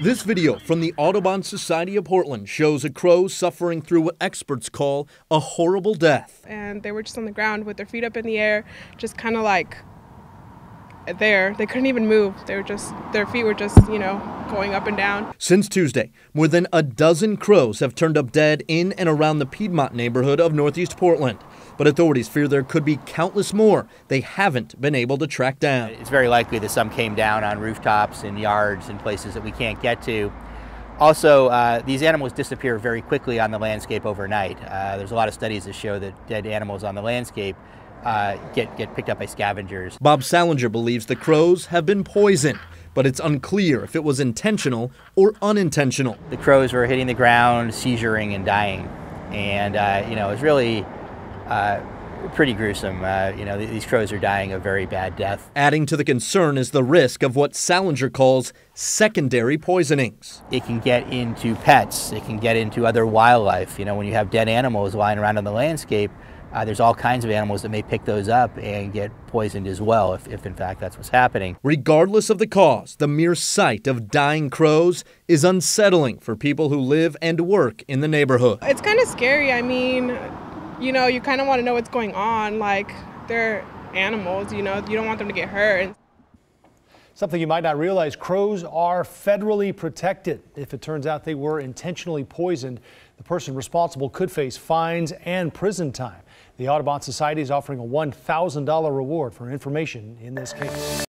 This video from the Audubon Society of Portland shows a crow suffering through what experts call a horrible death. And they were just on the ground with their feet up in the air, just kind of like there. They couldn't even move. They were just, their feet were just, going up and down. Since Tuesday, more than a dozen crows have turned up dead in and around the Piedmont neighborhood of Northeast Portland. But authorities fear there could be countless more they haven't been able to track down. It's very likely that some came down on rooftops and yards and places that we can't get to. Also, these animals disappear very quickly on the landscape overnight. There's a lot of studies that show that dead animals on the landscape get picked up by scavengers. Bob Salinger believes the crows have been poisoned, but it's unclear if it was intentional or unintentional. The crows were hitting the ground, seizuring and dying. And, it was really pretty gruesome. These crows are dying a very bad death. Adding to the concern is the risk of what Salinger calls secondary poisonings. It can get into pets. It can get into other wildlife. When you have dead animals lying around on the landscape, there's all kinds of animals that may pick those up and get poisoned as well, if in fact that's what's happening. Regardless of the cause, the mere sight of dying crows is unsettling for people who live and work in the neighborhood. It's kind of scary. I mean, you kind of want to know what's going on. Like, they're animals, you don't want them to get hurt. Something you might not realize, crows are federally protected. If it turns out they were intentionally poisoned, the person responsible could face fines and prison time. The Audubon Society is offering a $1,000 reward for information in this case.